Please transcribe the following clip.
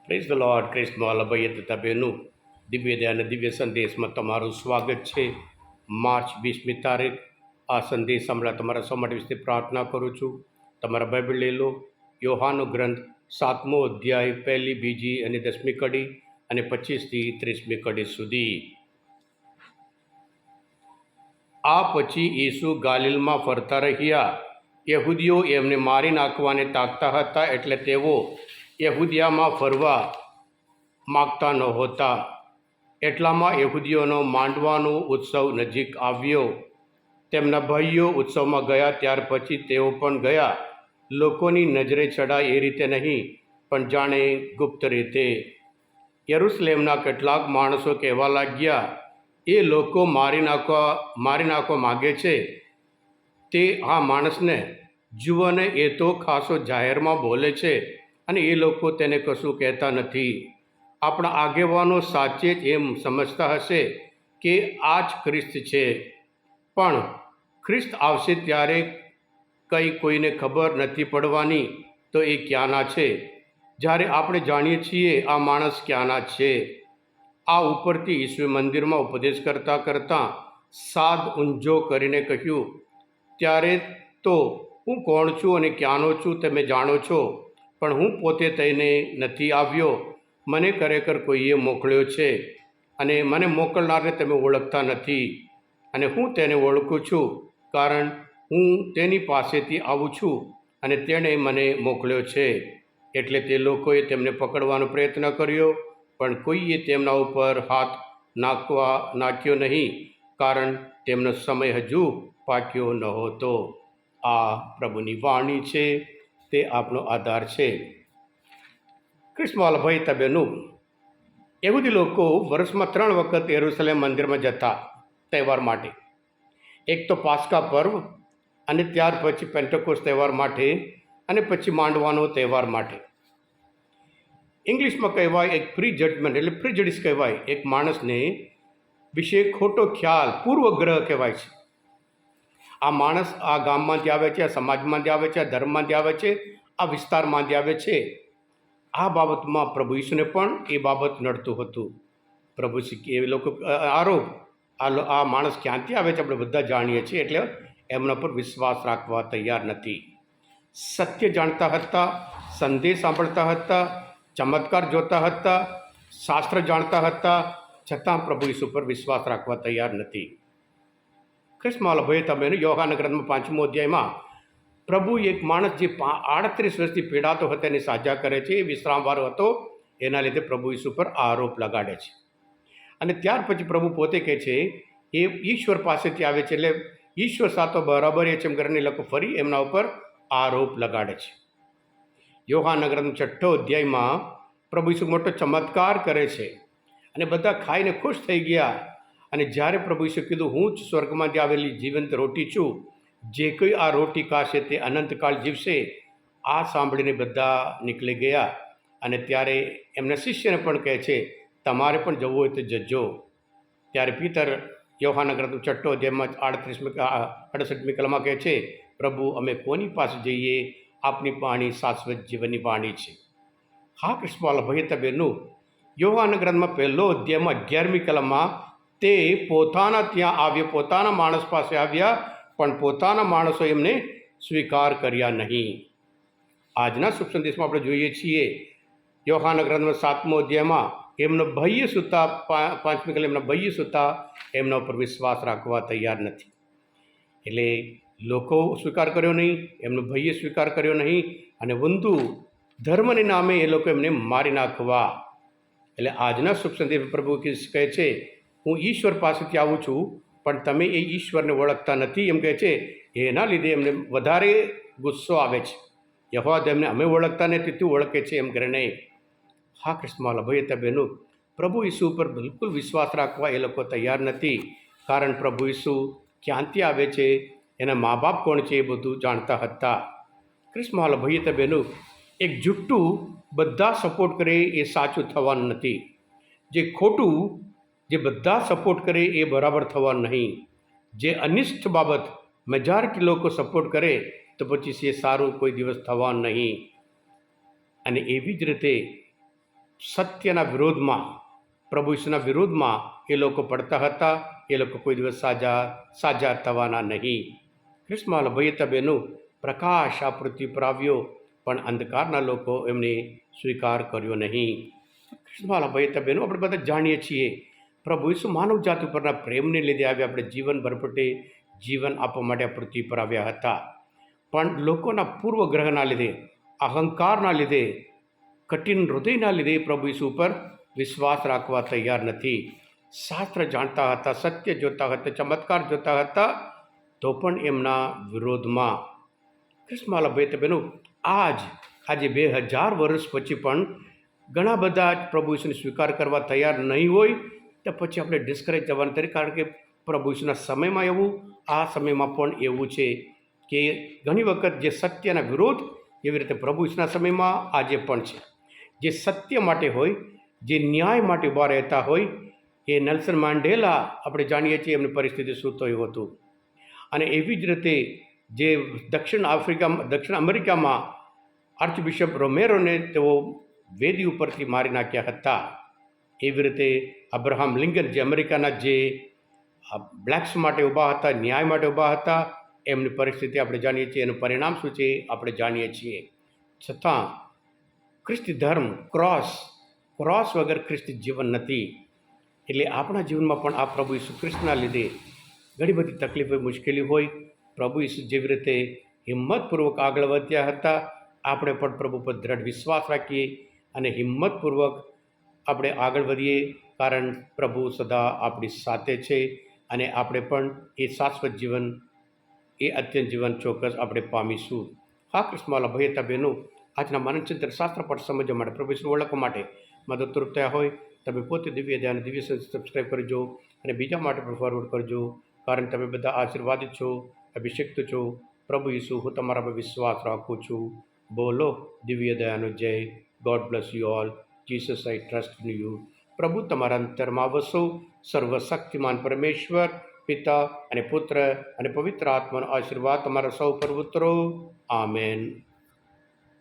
Praise the lord. ક્રિસ્તમાં લભાઈએ તથા બહેનું, દિવ્ય દયા અને દિવ્ય સંદેશમાં તમારું સ્વાગત છે. માર્ચ 20મી તારીખ. આ સંદેશ સાંભળવા તમારા સૌ માટે વિશે પ્રાર્થના કરું છું. તમારા બાઇબલ લઈ લો. યોહાનનો ગ્રંથ 7મો અધ્યાય 1લી, 2જી અને 10મી કડી અને 25થી 30મી કડી સુધી. આ પછી યેસુ ગાલિલમાં ફરતા રહ્યા. યહૂદીઓ એમને મારી નાખવાને તાકતા હતા, એટલે તેઓ યહૂદિયામાં ફરવા માગતા નહોતા. એટલામાં યહૂદીઓનો માંડવાનો ઉત્સવ નજીક આવ્યો. તેમના ભાઈઓ ઉત્સવમાં ગયા. ત્યાર પછી તેઓ પણ ગયા. લોકોની નજરે ચડાય એ રીતે નહીં, પણ જાણે ગુપ્ત રીતે. યરૂશલેમના કેટલાક માણસો કહેવા લાગ્યા, એ લોકો મારી નાખવા માગે છે. તે આ માણસને જુઓ ને, એ તો ખાસો જાહેરમાં બોલે છે અને એ લોકો તેને કશું કહેતા નથી. આપણા આગેવાનો સાચે જ એમ સમજતા હશે કે આ જ ખ્રિસ્ત છે. પણ ખ્રિસ્ત આવશે ત્યારે કંઈ કોઈને ખબર નથી પડવાની તો એ ક્યાંના છે, જ્યારે આપણે જાણીએ છીએ આ માણસ ક્યાંના છે. આ ઉપરથી ઈસુએ મંદિરમાં ઉપદેશ કરતાં સાદ ઊંઝો કરીને કહ્યું, ત્યારે તો હું કોણ છું અને ક્યાંનો છું તમે જાણો છો, પણ હું પોતે થઈને નથી આવ્યો. મને ખરેખર કોઈએ મોકલ્યો છે, અને મને મોકલનારને તમે ઓળખતા નથી. અને હું તેને ઓળખું છું, કારણ હું તેની પાસેથી આવું છું અને તેણે મને મોકલ્યો છે. એટલે તે લોકોએ તેમને પકડવાનો પ્રયત્ન કર્યો, પણ કોઈએ તેમના ઉપર હાથ નાખ્યો નહીં, કારણ તેમનો સમય હજુ પાક્યો નહોતો. આ પ્રભુની વાણી છે, તે આપનો આધાર છે. ક્રિસ્તમાં ભાઈ તબેનું, યહૂદી લોકો વર્ષમાં 3 વખત યરૂશલેમ મંદિરમાં જતા તહેવાર માટે. એક તો પાસ્કા પર્વ, અને ત્યાર પછી પેન્ટેકોસ્ત તહેવાર માટે, અને પછી માંડવાનો તહેવાર માટે. ઇંગ્લિશમાં કહેવાય એક પ્રી જજમેન્ટ, એટલે પ્રિજડિસ કહેવાય. એક માણસને વિશે ખોટો ખ્યાલ, પૂર્વગ્રહ કહેવાય છે. આ માણસ આ ગામમાંથી આવે છે, આ સમાજમાંથી આવે છે, આ ધર્મમાંથી આવે છે, આ વિસ્તારમાંથી આવે છે. આ બાબતમાં પ્રભુ ઈસુને પણ એ બાબત નડતું હતું. પ્રભુ એ લોકો આરોપ, આ માણસ ક્યાંથી આવે છે આપણે બધા જાણીએ છીએ, એટલે એમના પર વિશ્વાસ રાખવા તૈયાર નથી. સત્ય જાણતા હતા, સંદેશ સાંભળતા હતા, ચમત્કાર જોતા હતા, શાસ્ત્ર જાણતા હતા, છતાં પ્રભુ ઈસુ પર વિશ્વાસ રાખવા તૈયાર નથી. ક્રિસ્તમાં ભાઈ તમે યોહાનના ગ્રંથમાં 5મો અધ્યાયમાં પ્રભુ એક માણસ જે 38 વર્ષથી પીડાતો હતો એને સાજા કરે છે. એ વિશ્રામવાળો હતો, એના લીધે પ્રભુ ઈસુ પર આરોપ લગાડે છે. અને ત્યાર પછી પ્રભુ પોતે કહે છે એ ઈશ્વર પાસેથી આવે છે, એટલે ઈશ્વર સાથે બરાબર એ છે એમ કરીને લોકો ફરી એમના ઉપર આરોપ લગાડે છે. યોહાનના ગ્રંથ 6 અધ્યાયમાં પ્રભુ ઈસુ મોટો ચમત્કાર કરે છે અને બધા ખાઈને ખુશ થઈ ગયા. અને જ્યારે પ્રભુ ઈસુ કીધું, હું જ સ્વર્ગમાંથી આવેલી જીવંત રોટી છું, જે કોઈ આ રોટી ખાશે તે અનંતકાળ જીવશે. આ સાંભળીને બધા નીકળી ગયા. અને ત્યારે એમના શિષ્યને પણ કહે છે, તમારે પણ જવું હોય તો જજો. ત્યારે પીતર યોહાનના ગ્રંથ 6 અધ્યાયમાં 68મી કલમમાં કહે છે, પ્રભુ અમે કોની પાસે જઈએ? આપની વાણી શાશ્વત જીવનની વાણી છે. હા કૃષ્ણ ભાઈ તબેનું, યોહાનના ગ્રંથમાં 1 અધ્યાયમાં 11મી કલમમાં તે પોતાના ત્યાં આવ્યો, પોતાના માણસ પાસે આવ્યા, પણ પોતાના માણસો એમને સ્વીકાર કર્યા નહીં. આજના શુભ સંદેશમાં આપણે જોઈએ છીએ યોહાનના ગ્રંથમાં 7મો અધ્યાયમાં એમનો ભાઈએ સુતા, 5મી કલમ એમના ભાઈએ સુતા એમના ઉપર વિશ્વાસ રાખવા તૈયાર નથી. એટલે લોકો સ્વીકાર કર્યો નહીં, એમનો ભાઈએ સ્વીકાર કર્યો નહીં, અને ઊંધું ધર્મની નામે એ લોકો એમને મારી નાખવા. એટલે આજના શુભ સંદેશ પ્રભુ કહે છે, હું ઈશ્વર પાસેથી આવું છું, પણ તમે એ ઈશ્વરને ઓળખતા નથી એમ કહે છે. એના લીધે એમને વધારે ગુસ્સો આવે છે. યહોવા એમને અમે ઓળખતા નથી, તું ઓળખે છે એમ કરે નહીં. હા કૃષ્ણ ભાઈ તબેનું, પ્રભુ ઈસુ ઉપર બિલકુલ વિશ્વાસ રાખવા એ લોકો તૈયાર નથી. કારણ પ્રભુ ઈસુ ક્યાંથી આવે છે, એના મા બાપ કોણ છે એ બધું જાણતા હતા. કૃષ્ણ ભાઈ તબેનું, એક જુઠ્ઠું બધા સપોર્ટ કરે એ સાચું થવાનું નથી. જે ખોટું જે બધા સપોર્ટ કરે એ બરાબર થવાનું નહીં. જે અનિષ્ટ બાબત મેજોરિટી લોકો સપોર્ટ કરે તો પછી એ સારું કોઈ દિવસ થવાનું નહીં. અને એવી જ રીતે સત્યના વિરોધમાં, પ્રભુ ઈસુના વિરોધમાં એ લોકો પડતા હતા. એ લોકો કોઈ દિવસ સાજા થવાના નહીં. ખ્રિસ્તમાં ભયતા બહેનો, પ્રકાશ આ પૃથ્વી પર આવ્યો, પણ અંધકારના લોકો એમને સ્વીકાર કર્યો નહીં. ખ્રિસ્તમાં ભયતા બહેનો, આપણે બધા જાણીએ છીએ પ્રભુ ઈસુ માનવ જાતિ પરના પ્રેમને લીધે આવ્યા. આપણે જીવન ભરપટે જીવન આપવા માટે આ પૃથ્વી પર આવ્યા હતા. પણ લોકોના પૂર્વગ્રહના લીધે, અહંકારના લીધે, કઠિન હૃદયના લીધે પ્રભુ ઈસુ ઉપર વિશ્વાસ રાખવા તૈયાર નથી. શાસ્ત્ર જાણતા હતા, સત્ય જોતા હતા, ચમત્કાર જોતા હતા, તો પણ એમના વિરોધમાં. ખ્રિસ્તમાં ભયતા બહેનો, આજે 2000 વર્ષ પછી પણ ઘણા બધા જ પ્રભુ ઈસુને સ્વીકાર કરવા તૈયાર નહીં હોય, તો પછી આપણે ડિસ્કરેજ જવાનું તરીકે. કારણ કે પ્રભુ ઈસુના સમયમાં એવું, આ સમયમાં પણ એવું છે કે ઘણી વખત જે સત્યના વિરોધ, એવી રીતે પ્રભુ ઈસુના સમયમાં આજે પણ છે. જે સત્ય માટે હોય, જે ન્યાય માટે ઊભા રહેતા હોય, એ નેલ્સન માંડેલા આપણે જાણીએ છીએ એમની પરિસ્થિતિ શું થયું હતું. અને એવી જ રીતે જે દક્ષિણ અમેરિકામાં આર્ચબિશપ રોમેરોને તેઓ વેદી ઉપરથી મારી નાખ્યા હતા. એવી રીતે અબ્રાહમ લિંકન, જે અમેરિકાના જે બ્લેક્સ માટે ઊભા હતા, ન્યાય માટે ઊભા હતા, એમની પરિસ્થિતિ આપણે જાણીએ છીએ. એનું પરિણામ શું છે આપણે જાણીએ છીએ. છતાં ખ્રિસ્તી ધર્મ, ક્રોસ વગર ખ્રિસ્તી જીવન નથી. એટલે આપણા જીવનમાં પણ આ પ્રભુ ઈસુ ખ્રિસ્તના લીધે ઘણી બધી તકલીફો, મુશ્કેલી હોય. પ્રભુ ઈસુ જેવી રીતે હિંમતપૂર્વક આગળ વધ્યા હતા, આપણે પણ પ્રભુ પર દ્રઢ વિશ્વાસ રાખીએ અને હિંમતપૂર્વક આપણે આગળ વધીએ. કારણ પ્રભુ સદા આપણી સાથે છે અને આપણે પણ એ શાશ્વત જીવન, એ અત્યંત જીવન ચોક્કસ આપણે પામીશું. હા, ખ્રિસ્તમાં ભયતા બહેનો, આજના માનવચિંતન શાસ્ત્ર પાઠ સમજવા માટે, પ્રભુ ઈસુને ઓળખવા માટે મદદરૂપ થયા હોય, તમે પોતે દિવ્ય ધ્યાન, દિવ્ય સંદેશ સબસ્ક્રાઈબ કરજો અને બીજા માટે પણ ફોરવર્ડ કરજો. કારણ તમે બધા આશીર્વાદિત છો, અભિષિક્ત છો. પ્રભુ ઈસુ, હું તમારા પર વિશ્વાસ રાખું છું. બોલો દિવ્ય દયાનો જય. God bless you all. Jesus I trust in you. પ્રભુ તમારા અંતરમાં વસો. સર્વશક્તિમાન પરમેશ્વર, પિતા અને પુત્ર અને પવિત્ર આત્માનો આશીર્વાદ તમારા સૌ પર ઉતરો. આમેન.